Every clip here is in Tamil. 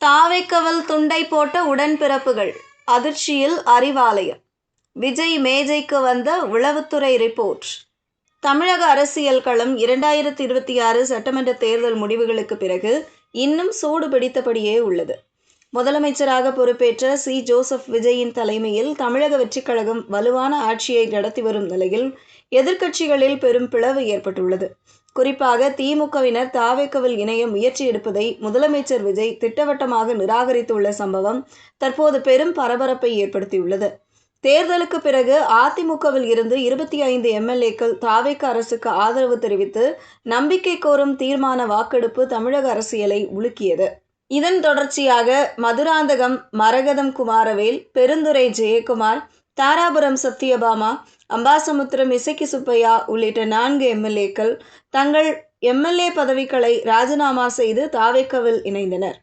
தாவேக்கவல் துண்டை போட்ட உடன்பிறப்புகள் அதிர்ச்சியில் அறிவாலயம். விஜய் மேஜைக்கு வந்த உளவுத்துறை ரிப்போர்ட். தமிழக அரசியல் களம் 2026 சட்டமன்ற தேர்தல் முடிவுகளுக்கு பிறகு இன்னும் சூடு பிடித்தபடியே உள்ளது. முதலமைச்சராக பொறுப்பேற்ற சி. ஜோசப் விஜயின் தலைமையில் தமிழக வெற்றிக் கழகம் வலுவான ஆட்சியை நடத்தி வரும் நிலையில் எதிர்க்கட்சிகளில் பெரும் பிளவு ஏற்பட்டுள்ளது. குறிப்பாக திமுகவினர் தாவேக்கவில் இணைய முயற்சி எடுப்பதை முதலமைச்சர் விஜய் திட்டவட்டமாக நிராகரித்துள்ள சம்பவம் தற்போது பெரும் பரபரப்பை ஏற்படுத்தியுள்ளது. தேர்தலுக்கு பிறகு அதிமுகவில் இருந்து 25 எம்எல்ஏக்கள் தாவேக்க அரசுக்கு ஆதரவு தெரிவித்து நம்பிக்கை கோரும் தீர்மான வாக்கெடுப்பு தமிழக அரசியலை உலுக்கியது. இதன் தொடர்ச்சியாக மதுராந்தகம் மரகதம் குமாரவேல், பெருந்துறை ஜெயக்குமார், தாராபுரம் சத்யபாமா, அம்பாசமுத்திரம் இசக்கி சுப்பையா உள்ளிட்ட 4 எம்எல்ஏக்கள் தங்கள் எம்எல்ஏ பதவிகளை ராஜினாமா செய்து தாவேக்கவில் இணைந்தனர்.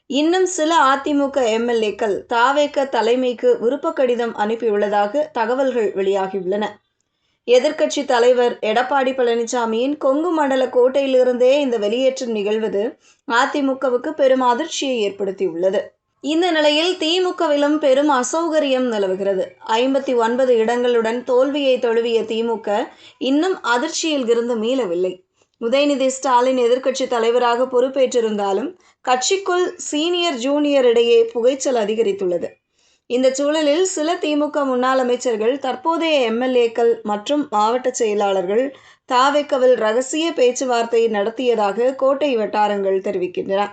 இன்னும் சில அதிமுக எம்எல்ஏக்கள் தாவேக்க தலைமைக்கு விருப்ப கடிதம் அனுப்பியுள்ளதாக தகவல்கள் வெளியாகியுள்ளன. எதிர்க்கட்சி தலைவர் எடப்பாடி பழனிசாமியின் கொங்கு மண்டல கோட்டையிலிருந்தே இந்த வெளியேற்றம் நிகழ்வது அதிமுகவுக்கு பெரும் அதிர்ச்சியை ஏற்படுத்தியுள்ளது. இந்த நிலையில் திமுகவிலும் பெரும் அசௌகரியம் நிலவுகிறது. 59 இடங்களுடன் தோல்வியை தழுவிய திமுக இன்னும் அதிர்ச்சியில் இருந்து மீளவில்லை. உதயநிதி ஸ்டாலின் எதிர்க்கட்சி தலைவராக பொறுப்பேற்றிருந்தாலும் கட்சிக்குள் சீனியர் ஜூனியர் இடையே புகைச்சல் அதிகரித்துள்ளது. இந்த சூழலில் சில திமுக முன்னாள் அமைச்சர்கள், தற்போதைய எம்எல்ஏக்கள் மற்றும் மாவட்ட செயலாளர்கள் தாவேக்கவில் ரகசிய பேச்சுவார்த்தை நடத்தியதாக கோட்டை வட்டாரங்கள் தெரிவிக்கின்றன.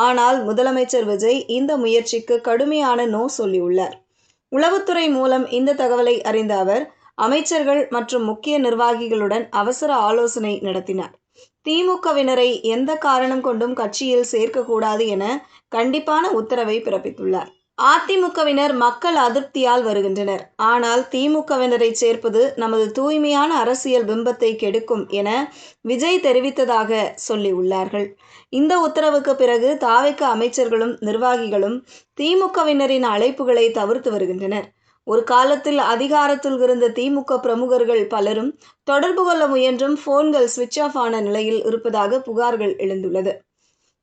ஆனால் முதலமைச்சர் விஜய் இந்த முயற்சிக்கு கடுமையான நோ சொல்லியுள்ளார். உளவுத்துறை மூலம் இந்த தகவலை அறிந்த அவர் அமைச்சர்கள் மற்றும் முக்கிய நிர்வாகிகளுடன் அவசர ஆலோசனை நடத்தினார். திமுகவினரை எந்த காரணம் கொண்டும் கட்சியில் சேர்க்கக்கூடாது என கண்டிப்பான உத்தரவை பிறப்பித்துள்ளார். அதிமுகவினர் மக்கள் அதிருப்தியால் வருகின்றனர். ஆனால் திமுகவினரை சேர்ப்பது நமது தூய்மையான அரசியல் பிம்பத்தை கெடுக்கும் என விஜய் தெரிவித்ததாக சொல்லியுள்ளார்கள். இந்த உத்தரவுக்கு பிறகு தாவேக்க அமைச்சர்களும் நிர்வாகிகளும் திமுகவினரின் அழைப்புகளை தவிர்த்து வருகின்றனர். ஒரு காலத்தில் அதிகாரத்தில் இருந்த திமுக பிரமுகர்கள் பலரும் தொடர்பு கொள்ள முயன்றும் போன்கள் சுவிட்ச் ஆஃப் ஆன நிலையில் இருப்பதாக புகார்கள் எழுந்துள்ளது.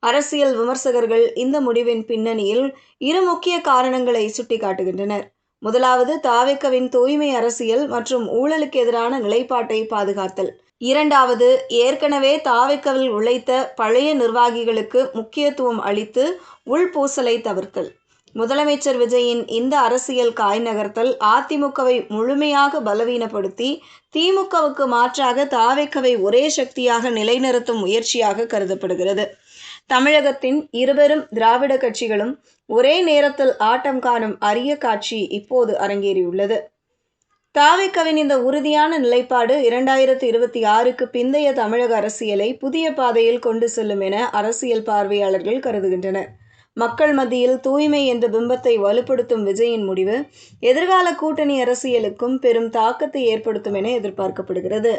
அரசியல் விமர்சகர்கள் இந்த முடிவின் பின்னணியில் 2 முக்கிய காரணங்களை சுட்டிக்காட்டுகின்றனர். முதலாவது, தாவேக்கவின் தூய்மை அரசியல் மற்றும் ஊழலுக்கு எதிரான நிலைப்பாட்டை பாதுகாத்தல். இரண்டாவது, ஏற்கனவே தாவேக்கவில் உழைத்த பழைய நிர்வாகிகளுக்கு முக்கியத்துவம் அளித்து உள்பூசலை தவிர்த்தல். முதலமைச்சர் விஜயின் இந்த அரசியல் காய் நகர்த்தல் அதிமுகவை முழுமையாக பலவீனப்படுத்தி திமுகவுக்கு மாற்றாக தாவேக்கவை ஒரே சக்தியாக நிலைநிறுத்தும் முயற்சியாக கருதப்படுகிறது. தமிழகத்தின் இருபெரும் திராவிட கட்சிகளும் ஒரே நேரத்தில் ஆட்டம் காணும் அரிய காட்சி இப்போது அரங்கேறியுள்ளது. தாவேக்கவின் இந்த உறுதியான நிலைப்பாடு 2026க்கு பிந்தைய தமிழக அரசியலை புதிய பாதையில் கொண்டு செல்லும் என அரசியல் பார்வையாளர்கள் கருதுகின்றனர். மக்கள் மத்தியில் தூய்மை என்ற பிம்பத்தை வலுப்படுத்தும் விஜயின் முடிவு எதிர்கால கூட்டணி அரசியலுக்கும் பெரும் தாக்கத்தை ஏற்படுத்தும் என எதிர்பார்க்கப்படுகிறது.